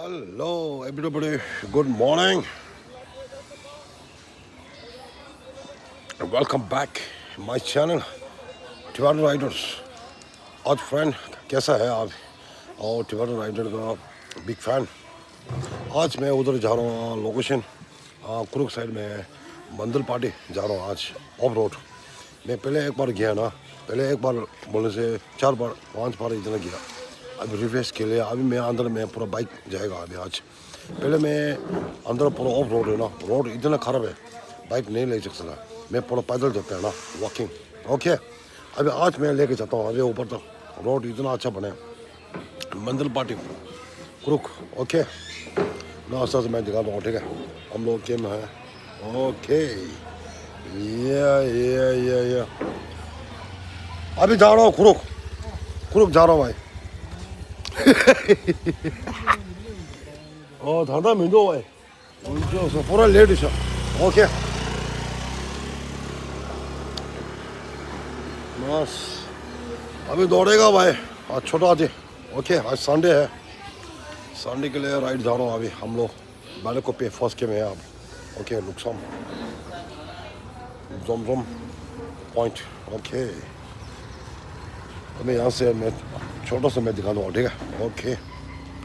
Hello, everybody. Good morning. Welcome back my channel, Tiwada riders. आज friend कैसा है आप? और टिवाडा राइडर का बिग फैन. आज मैं उधर जा रहा हूँ लोकेशन कुरुक साइड में मंदिर पार्टी जा रहा हूँ आज ऑफ रोड. मैं पहले एक बार गया ना, पहले एक बार बोलने से 4 बार 5 बार इतना गया. अभी रिफ्रेश के लिए अभी मैं अंदर में पूरा बाइक जाएगा अभी आज. पहले मैं अंदर पूरा ऑफ रोड है ना, रोड इतना ख़राब है बाइक नहीं ले सकता. मैं पूरा पैदल जाता है ना वॉकिंग. ओके अभी आज मैं लेके जाता हूँ अभी ऊपर तक. रोड इतना अच्छा बने मंदिर पार्टी क्रुक. ओके नाश्ता से मैं दिखा रहा हूँ. ठीक है हम लोग के में है. ओके ये अभी जा रहा हूँ क्रुक जा रहा हूँ भाई. 다다 민도 와이. 저서 보라 레디셔. 오케이. बस अभी दौड़ेगा भाई. आज छोटा आदि. ओके आज संडे है. संडे के लिए राइड जा रहा हूँ अभी हम लोग बाले को पे फर्स्ट के में है अब. ओके लुक्सम जोम पॉइंट. ओके अभी यहाँ से मैं छोटा सा मैं दिखा दूँगा. ठीक है ओके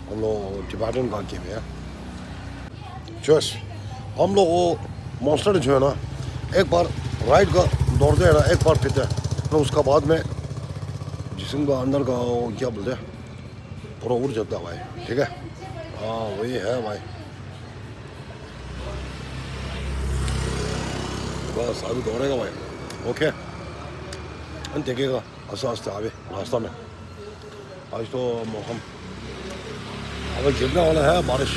हम लोग टिबेटन का के में है. चोस हम लोग वो मॉन्स्टर जो है ना एक बार राइड का दौड़ते हैं ना, एक बार पीते हैं तो उसका बाद में जिसम का अंदर का वो क्या बोलते हैं पूरा उड़ जाता है भाई. ठीक है हाँ वही है भाई. बस अभी दौड़ेगा भाई. ओके देखेगा आस्ते आस्ते अभी रास्ता में. आज तो मौसम अभी गिरने वाला है बारिश.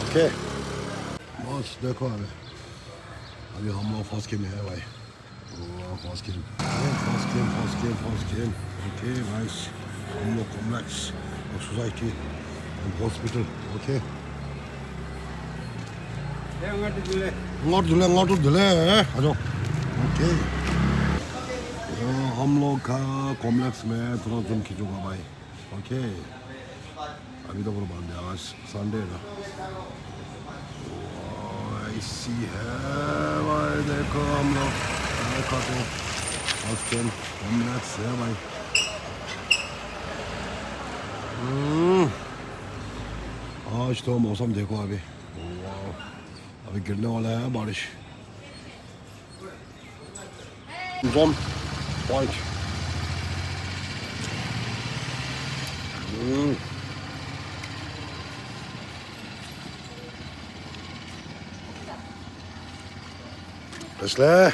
ओके बस देखो अभी हम लोग फर्स्ट गेम है भाई. First game. Okay nice. हम लोग complex society hospital. Okay ngọt दिले आ जाओ. ओके हम लोग का कॉम्प्लेक्स में थोड़ा जूम खींचूंगा भाई. ओके अभी तो पूरा बंद है आज संडे ना. ऐसी है भाई देखो हम लोग खाते हैं फर्स्ट टाइम कॉम्प्लेक्स है भाई. आज तो मौसम देखो अभी अभी गिरने वाला है बारिश. जोम पॉइंट. 됐래.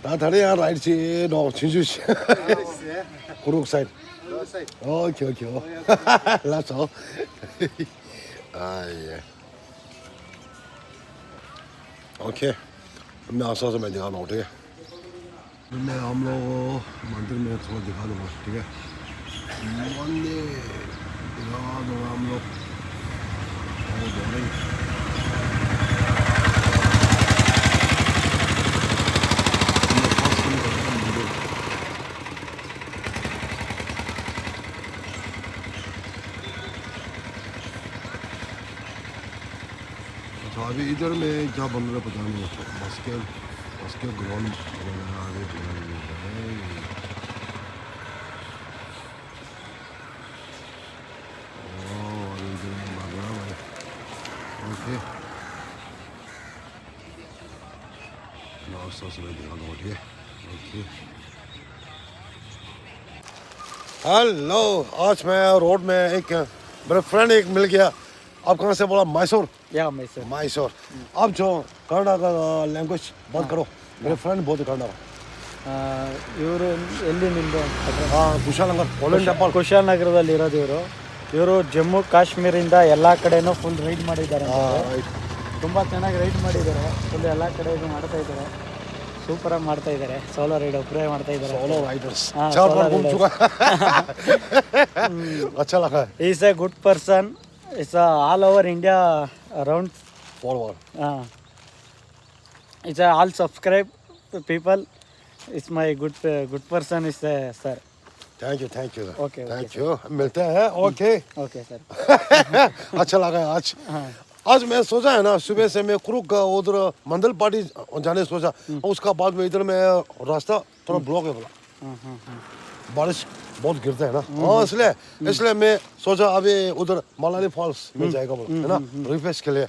나 다리야 라이트 너 진주 씨. 구룩 사이드. 오케이. 라서. 아 예. ओके मैं आशा से मैं दिखा रहा हूँ. ठीक है मैं हम लोग मंदिर में थोड़ा दिखा दूँगा. ठीक है मंदिर दिखा दूँगा हम लोग. अभी इधर में क्या बन रहा है पता नहीं. बास्केट ग्राउंड आगे ओके नाश्ता से मैं दिखा दूँगा. ठीक है ओके हेलो. आज मैं रोड में एक मेरा फ्रेंड एक मिल गया. आप कहाँ से बोला? मैसूर. या मैसूर. आप जो कन्नड़ का लैंग्वेज बात करो. मेरे फ्रेंड बहुत कन्नड़. ಇವರು ಎಲ್ಲಿ ನಿಮ್ಮದು? ಕುಶಾಲನಗರ ಪೋಲೆಂಡ್ ಟೆಂಪಲ್ ಕುಶಾಲನಗರದಲ್ಲಿ ಇರೋದು ಇವರು ಜಮ್ಮು ಕಾಶ್ಮೀರಿಂದ ಎಲ್ಲ ಕಡೆನೂ ಫುಲ್ ರೈಡ್ ಮಾಡಿದ್ದಾರೆ. ತುಂಬ ಚೆನ್ನಾಗಿ ರೈಡ್ ಮಾಡಿದ್ದಾರೆ. ಫುಲ್ ಎಲ್ಲ ಕಡೆ ಇದು ಮಾಡ್ತಾ ಇದ್ದಾರೆ. ಸೂಪರಾಗಿ ಮಾಡ್ತಾ ಇದ್ದಾರೆ. ಸೋಲೋ ರೈಡ್ ಒಬ್ಬರೇ ಮಾಡ್ತಾ ಇದ್ದಾರೆ. Solo Riders. अच्छा लगा. Is A good person. It's all over India around forward. It's all subscribe people. It's my good person is sir. Thank you okay, thank you मिलते हैं ओके ओके सर। अच्छा लगा आज हाँ आज मैं सोचा है ना सुबह से मैं क्रुक उधर मंदल पार्टी जाने सोचा उसका बाद में इधर में रास्ता थोड़ा ब्लॉक है बोला बारिश बहुत गिरता है ना हाँ इसलिए इसलिए मैं सोचा अभी उधर मनाली फॉल्स में जाएगा बोला है ना रिफ्रेश के लिए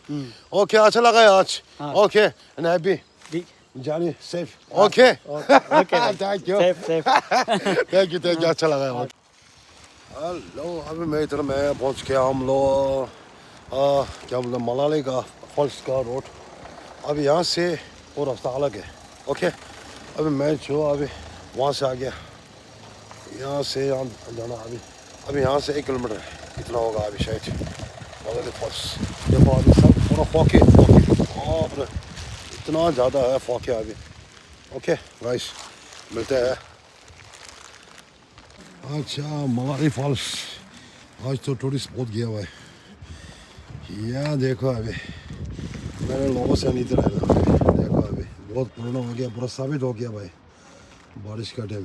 ओके अच्छा लगा है आज ओके एंड हैप्पी जी जानी safe okay okay thank you safe safe. Thank you अच्छा लगा है हेलो अभी मैं इधर में पहुंच गया हम लोग क्या बोलते हैं मनाली का फॉल्स का रोड अभी यहाँ से वो रास्ता अलग है ओके अभी मैं जो अभी वहाँ से आ गया यहाँ से यहाँ जाना अभी यहाँ से 1 किलोमीटर है इतना होगा अभी शायद मनाली फॉल्स देखो अभी सब पूरा फॉके और इतना ज़्यादा है फॉके अभी ओके गाइस मिलते हैं अच्छा मनाली फॉल्स आज तो टूरिस्ट बहुत गया हुआ है यहाँ देखो अभी मैंने लोगों से नहीं रहा अभी देखो अभी बहुत पुराना हो गया पूरा साबित हो गया भाई बारिश का टाइम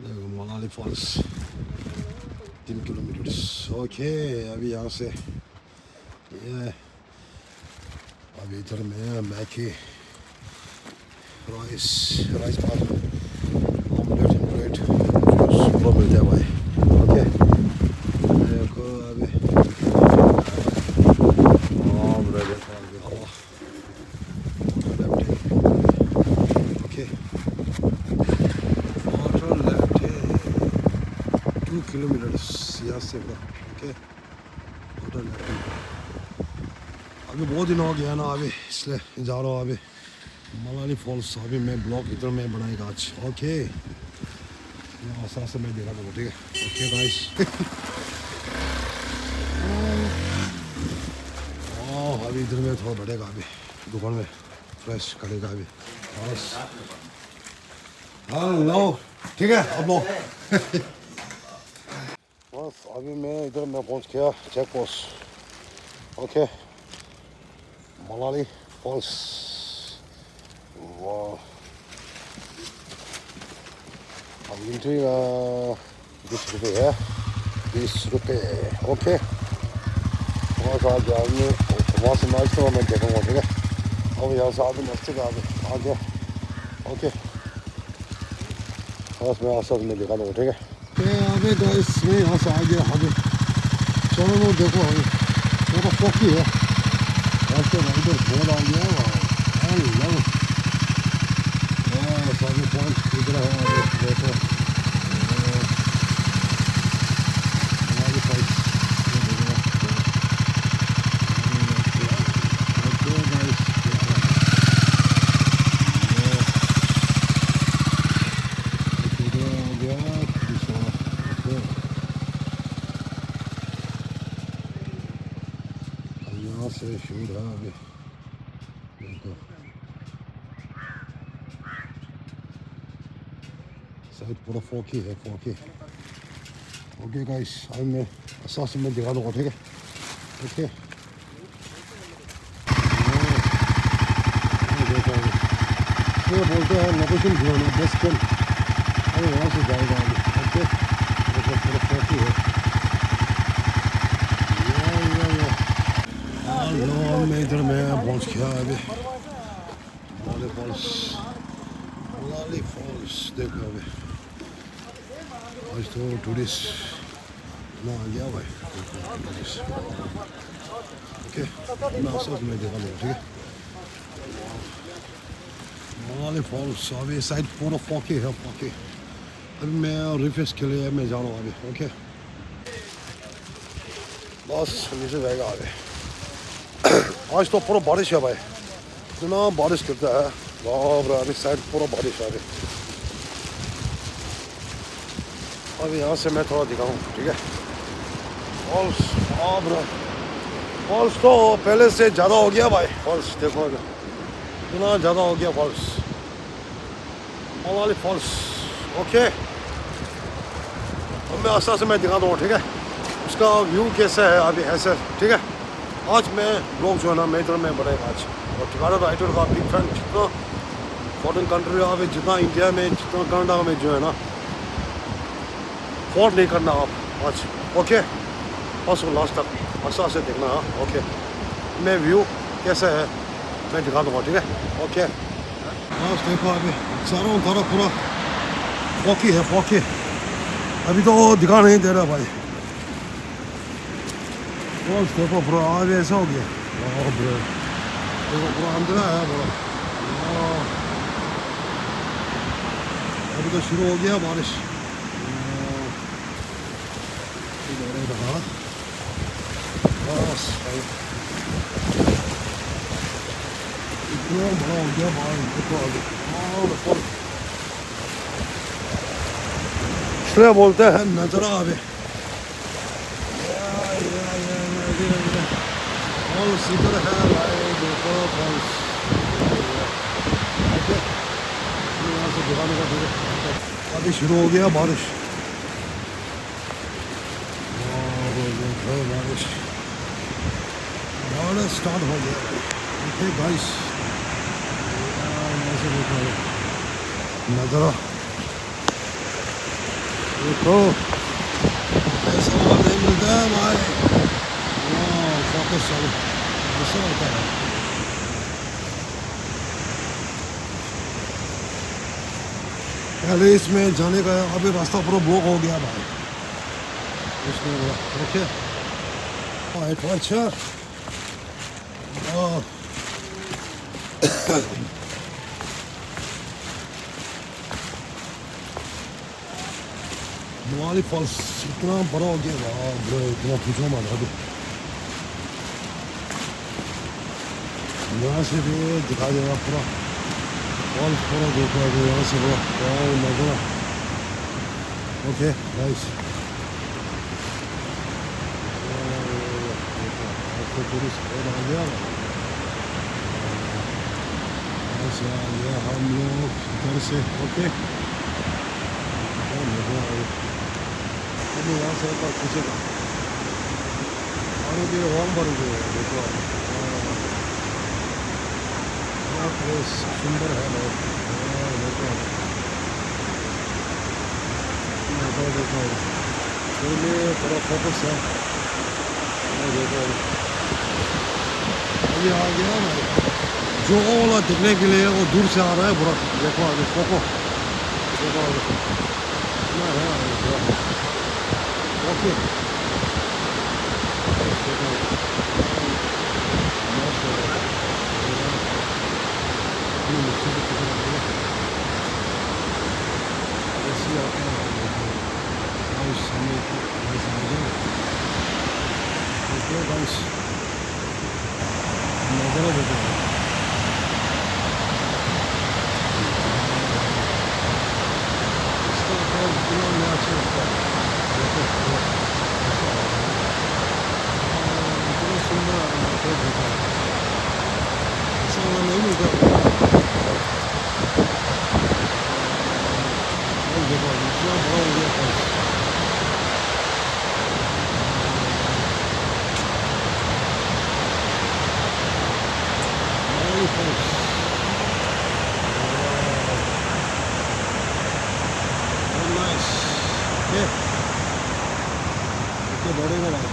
देखो मनाली फॉल्स 3 किलोमीटर ओके अभी यहाँ से ये अभी इधर में मैगी राइस पास ऑमलेट सुबह मिलते हैं भाई ओके देखो अभी ओके 2 किलोमीटर यहाँ से ओके अभी बहुत दिन हो गया ना अभी इसलिए जा रहा हूँ अभी मनाली फॉल्स अभी मैं ब्लॉग इधर में बनाएगा आज ओके आसान से मैं दे रहा हूँ ठीक है ओके गाइस अभी इधर में थोड़ा बढ़ेगा अभी दुकान में फ्रेश करेगा अभी बस हेलो ठीक है अब लो बस अभी मैं इधर में पहुंच गया check post okay Manali falls वाह अब एंट्री 20 रुपये है 20 रुपये ओके वहाँ से नाश्ता तो मैं देखूँगा ठीक है अब यहाँ से आगे नाश्ते का आगे ओके बस मैं आस में दिखा दूँगा ठीक है आगे गाइस मैं यहाँ से आ गया आगे चलो वो देखो अभी वो तो फोकी है यहाँ से राइडर बहुत आ गया आगे पॉइंट इधर है आगे देखो हमारी साइड से शूट है अभी देखो साइड पूरा फोकी है फोकी ओके गाइस अभी मैं साथ में दिखा दूँगा ठीक है ओके देखो ये बोलते हैं लोकेशन घुमाना बेस्ट कैंप अभी वहाँ से जाएगा अभी ओके देखो पूरा फोकी है लो मैं इधर में पहुंच गया अभी मनाली फॉल्स देखो अभी आज तो टूरिस्ट ना आ गया भाई ओके मैं सब में देखा लूँगा ठीक है मनाली फॉल्स अभी साइड पूरा फोकी है फोकी अभी मैं रिफ्रेश के लिए मैं जा रहा हूँ अभी ओके बस नीचे जाएगा अभी आज तो पूरा बारिश है भाई इतना बारिश गिरता है बाप रे अभी साइड पूरा बारिश है अभी यहाँ से मैं थोड़ा दिखाऊँ ठीक है फॉल्स बाप रे फॉल्स तो पहले से ज़्यादा हो गया भाई फॉल्स देखो इतना ज़्यादा हो गया फॉल्स मनाली फॉल्स ओके अब मैं आस्ता से मैं दिखा दूँगा ठीक है उसका व्यू कैसा है अभी ऐसे ठीक है आज मैं ब्लॉग जो है ना मैं इधर में बनाएगा आज और टिवाड़ा राइडर का बिग फैन जितना फॉरेन कंट्री अभी जितना इंडिया में जितना कनाडा में जो है ना फोन नहीं करना आप आज, ओके? फर्स्ट और लास्ट तक अच्छा से देखना, हाँ, ओके? मैं व्यू कैसा है मैं दिखा दूँगा, ठीक है? ओके? बस देखो अभी चारों तरफ पूरा फॉकी है, फॉकी। अभी तो दिखा नहीं दे रहा भाई। बस देखो पूरा आज ऐसा हो गया। वाह ब्रो, देखो पूरा अंधेरा है पूरा। अभी तो शुरू हो गया बारिश। बस इतना बड़ा हो गया बारिश, देखो अभी। इसलिए बोलते हैं नजरा अभी। फॉल्स इधर है भाई, देखो फॉल्स। यहाँ से दिखाने का फिर अभी शुरू हो गया बारिश। देखो बारिश स्टार्ट हो गया। ओके गाइस, यहाँ से देखो नज़ारा, देखो ऐसा नहीं मिलता है भाई। फोकस चलो, ऐसा होता है। पहले इसमें जाने का अभी रास्ता पूरा ब्लॉक हो गया भाई इसमें। ओके एडवेंचर नुआली फॉल्स इतना बड़ा हो गया ब्रो, इतना पूछो मत। अभी यहाँ से भी दिखा देगा पूरा फॉल्स, पूरा देखो अभी यहाँ से पूरा नजरा। ओके नाइस, टूरिस्ट स्पॉट आ गया। ऐसे आ गया हम लोग इधर से। ओके अभी यहाँ से एक बार पूछेगा और भी होम भर गए। देखो प्लेस सुंदर है बहुत। देखो देखो देखो पहले थोड़ा फोकस है। देखो अभी आ गया ना, जो वाला दिखने के लिए वो दूर से आ रहा है पूरा। देखो अभी फोको, देखो अभी कितना है पूरा। ओके नजर देखो इसका कितना अच्छा लगता है। देखो इतना सुंदर देखो, ऐसा नहीं मिलता। देखो इतना बड़ा हो गया फॉल्स। नाइस, ओके बढ़ेगा भाई।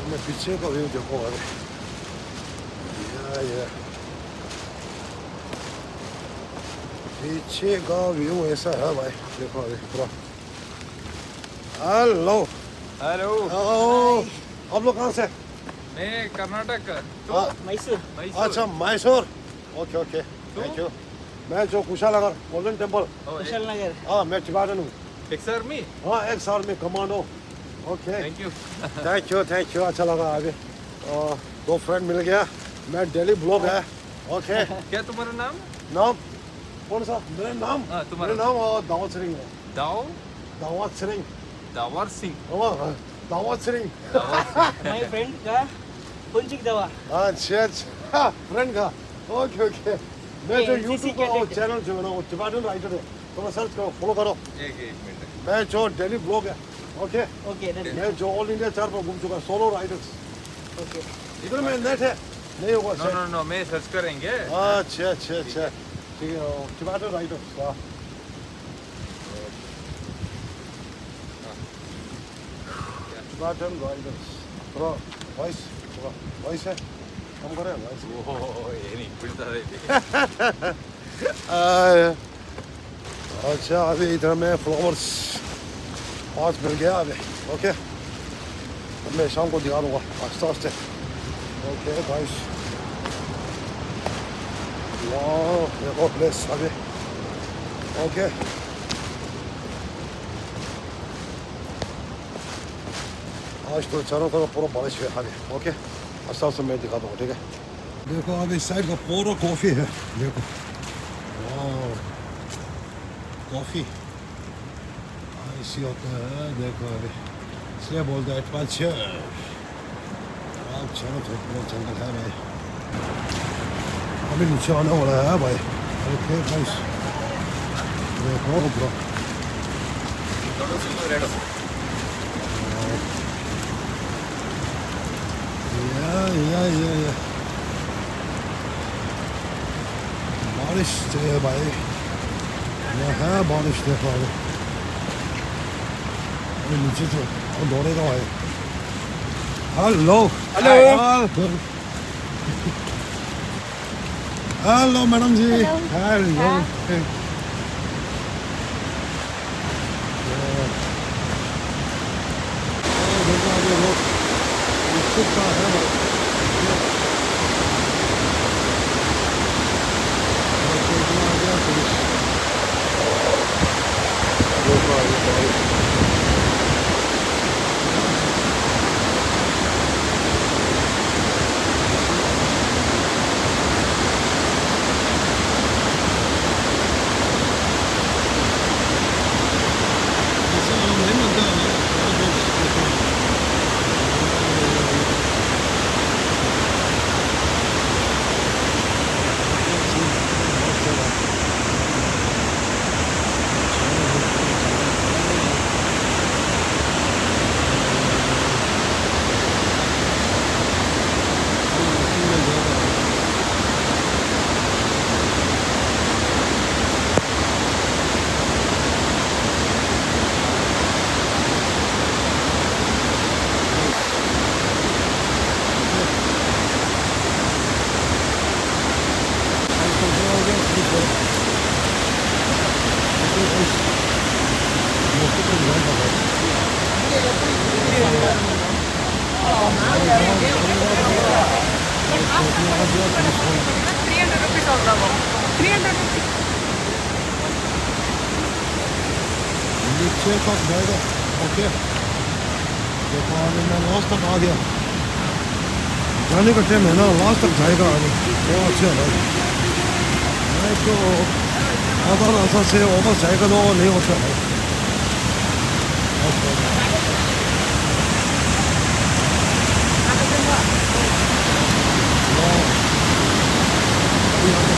मैं पीछे का व्यू देखो अरे, ये पीछे का व्यू ऐसा है भाई। देखो अभी पूरा। हेलो हेलो, आप लोग कहाँ से? मैं कर्नाटक। हाँ, मैसूर। अच्छा Mysore. Okay okay thank you. मैं जो कुशालनगर गोल्डन टेम्पल। कुशल नगर। हाँ मैं टिबाटन हूँ। Ex army. हाँ एक साल में commando. Okay thank you. Thank you अच्छा लगा। अभी दो फ्रेंड मिल गया। मैं डेली ब्लॉग है। ओके क्या तुम्हारा नाम? नाम कौन सा? मेरा नाम हाँ, तुम्हारा मेरा नाम दावत सिंह है। दावत सिंह। दावर सिंह। दावत सिंह। माय फ्रेंड का पुंजिक दवा। अच्छा फ्रेंड का। ओके ओके मैं जो NCC यूट्यूब के का चैनल जो है ना वो टिबाटन राइटर है, तो सर्च करो फॉलो करो। एक मिनट। मैं जो डेली ब्लॉग है। ओके ओके मैं जो ऑल इंडिया चार पर घूम चुका सोलो राइडर्स। ओके इधर में नेट है नहीं होगा नो नो नो, मैं सर्च करेंगे। अच्छा ठीक है टिबाटन राइडर्स। Tibetan riders. थोड़ा वॉइस है कम करें वॉइस ಓಹ್ ಏನು ಹಿಂಗೆ ಬಿಡ್ತಾರೆ ಇಲ್ಲಿ अच्छा अभी इधर में फ्लावर्स पाँच मिल गया अभी ओके मैं शाम को दिखा दूँगा आस्ते आस्ते ओके गाइस वाह देखो प्लेस अभी ओके आज तो चारों तरफ पूरा बारिश है अभी ओके आस्ते आस्ते मैं दिखा दूँगा ठीक है देखो अभी इस साइड का पूरा कॉफ़ी है देखो वाह कॉफ़ी ऐसी होता है देखो अभी इसलिए बोलते हैं एडवेंचर आप चलो तो पूरा जंगल है भाई अभी नीचे आने वाला है भाई ओके गाइस देखो ब्रो या बारिश है भाई ये है बारिश देखो अभी नीचे से और दौड़ेगा भाई हेलो Hello. हेलो मैडम जी हेलो नीचे तक जाएगा ओके देखो अभी मैं लास्ट तक आ गया जाने का टाइम है ना लास्ट तक जाएगा अभी बहुत अच्छा है मैं तो आधा रास्ता से वापस जाएगा तो नहीं होता है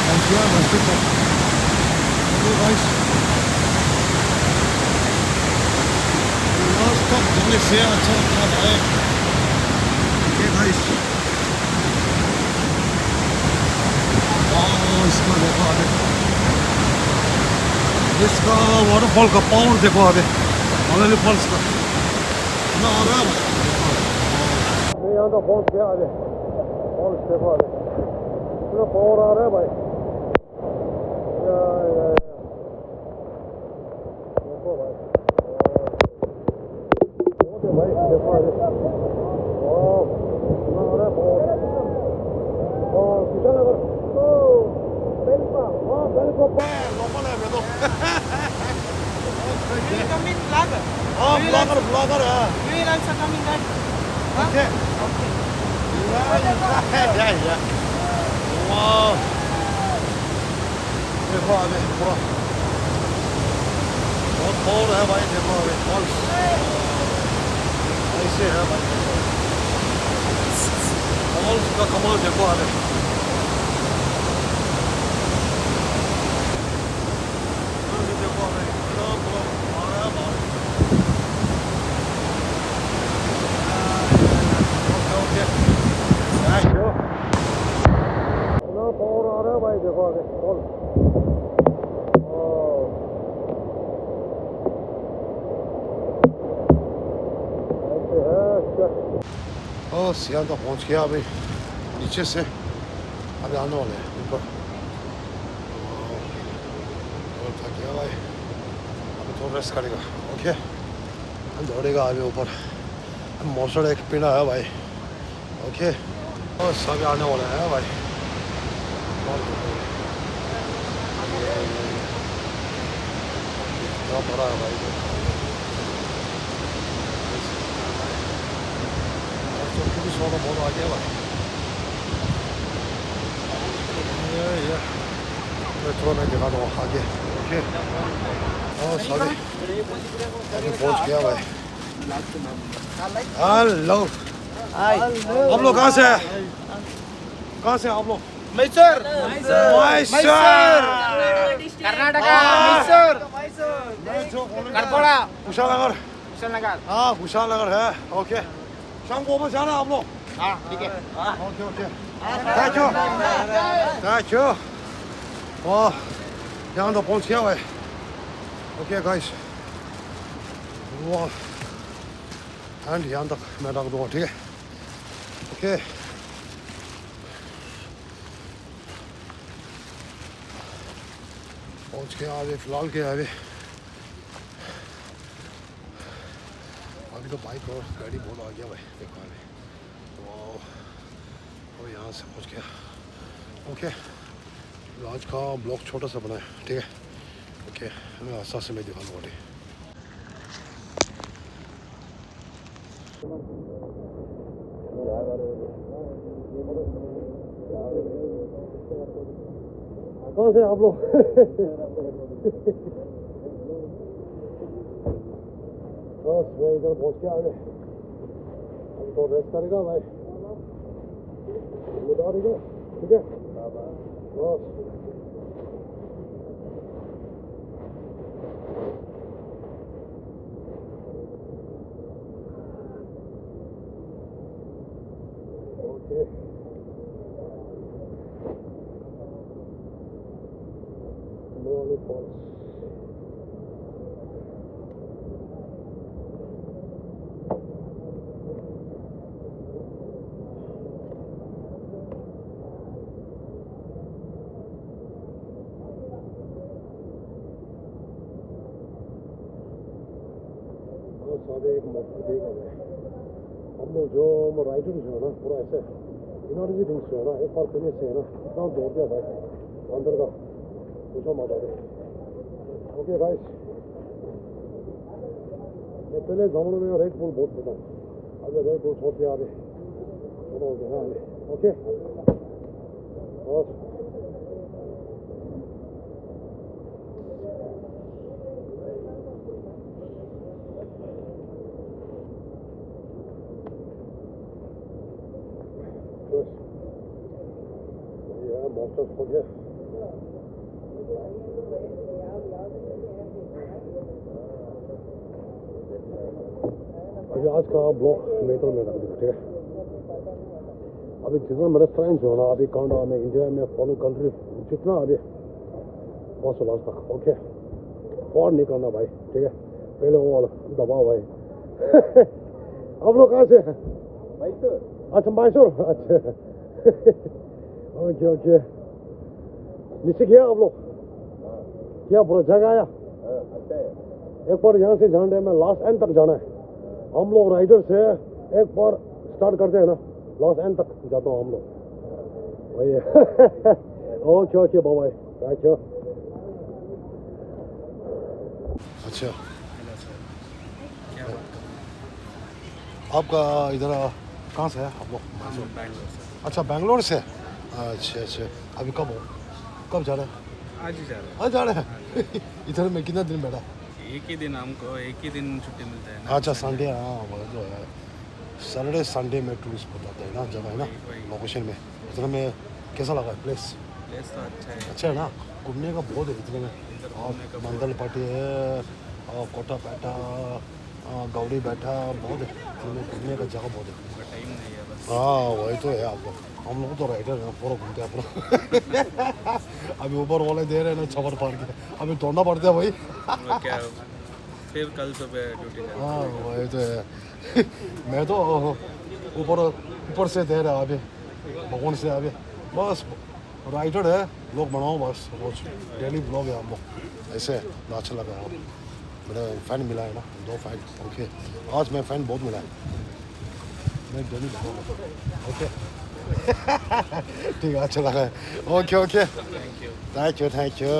पहुँच गया रास्ते तक तक जाने से अच्छा क्या है ये भाई इसका देखो आगे इसका वाटरफॉल का पावर देखो आगे अवेली फॉल्स का ना आ रहा है यहाँ तो पहुँच गया आगे फॉल्स देखो आगे पूरा पावर आ रहा है भाई देखो भाई भाई देखो आगे ब्लॉगर है देखो आगे पूरा बहुत पावर है भाई देखो आगे फॉल्स ऐसे है भाई फॉल्स का कमाल देखो आगे देखो आगे इतना पूरा आ रहा है बाहर ओके थैंक यू इतना पावर आ रहा है भाई देखो आगे फॉल्स ऐसे है बस यहाँ तक पहुँच गया अभी नीचे से अभी आने वाले हैं ऊपर और थक गया भाई अभी थोड़ा रेस्ट करेगा ओके दौड़ेगा अभी ऊपर मौसम एक पीना है भाई ओके बस अभी आने वाले हैं भाई इतना बड़ा है भाई पुलिस वाला बहुत आ गया भाई ये मैं थोड़ा मैं दिखा दूँ आगे ओके बस अभी पहुँच गया भाई हेलो आप लोग कहाँ से हैं कहाँ से हैं आप लोग मैसूर मैसूर कर्नाटका मैसूर करपोड़ा कुशालनगर कुशलनगर हाँ कुशालनगर है ओके शाम को वापस जाना आप लोग हाँ ठीक है ओके ओके थैंक यू वाह यहाँ तो पहुँच गया भाई ओके गाइस वाह हैंड यहाँ तक मैं रख दूँगा ठीक है ओके पहुँच गया अभी फ़िलहाल के अभी अभी तो बाइक और गाड़ी बहुत आ गया भाई देखो अभी वाह और यहाँ से पहुँच गया ओके आज का ब्लॉग छोटा सा बना है ठीक है ओके मैं आस्था से मैं दिखाऊंगा ठीक कहाँ से आप लोग बस मैं इधर पहुँच के आगे हम तो रेस्ट करेगा भाई बता देगा ठीक है बस ओके Morning Falls सारे एक मोटर देगा मैं हम लोग जो राइडर जो है ना पूरा ऐसे इनर्जी ड्रिंक्स जो है ना एक बार पीने से है ना इतना दौड़ दिया भाई अंदर का पूछो मत आगे ओके गाइस मैं पहले गाँव में रेड बुल बहुत पीता हूँ अभी रेड बुल छोड़ दिया अभी थोड़ा हो गया ना अभी ओके बस मौसम हो गया अभी आज का ब्लॉग मेट्रो में रख दूँगा ठीक है अभी जितना मेरे फ्रेंड्स हो ना अभी कनाडा में इंडिया में फॉरेन कंट्री जितना अभी बहुत लास्ट तक ओके फॉर नहीं करना भाई ठीक है पहले वो वाला दबाओ भाई आप लोग कहाँ से मैसूर अच्छा मैसूर अच्छा ओके ओके नीचे गया आप लोग क्या पूरा जगह आया एक बार यहाँ से जाने में लास्ट एंड तक जाना है हम लोग राइडर से एक बार स्टार्ट करते हैं ना लास्ट एंड तक जाता हूँ हम लोग वही ओके ओके बाय अच्छा अच्छा आपका इधर कहाँ से है आप लोग अच्छा बेंगलोर से अच्छा अच्छा अभी कब जा रहे हैं आज ही जा रहे आज जा रहे हैं इधर में कितना दिन बैठा हैं एक ही दिन हमको एक ही दिन छुट्टी मिलता है ना अच्छा संडे हाँ वो जो है सैटरडे संडे में टूरिस्ट बताते हैं ना जगह है ना लोकेशन में इधर में कैसा लगा प्लेस प्लेस तो अच्छा है ना घूमने का बहुत है इधर में और मंदल पाटी है और कोटा बैठा गौड़ी बैठा बहुत है इधर में घूमने का जगह बहुत है टाइम नहीं है बस हाँ वही तो है आपको हम लोग तो राइडर हैं पूरा घूमते हैं पूरा अभी ऊपर वाले दे रहे हैं ना छबर पार के अभी तोड़ना पड़ता है भाई क्या फिर कल सुबह ड्यूटी जाना हाँ वही तो है मैं तो ऊपर ऊपर से दे रहा अभी भगवान से अभी बस राइटर है ब्लॉग बनाओ बस रोज डेली ब्लॉग है हम लोग ऐसे ना अच्छा लगा आप मेरा फैन मिला है ना 2 फैन ओके आज मैं फैन बहुत मिला है मैं डेली बनाऊंगा ओके ठीक है अच्छा लगा है ओके ओके थैंक यू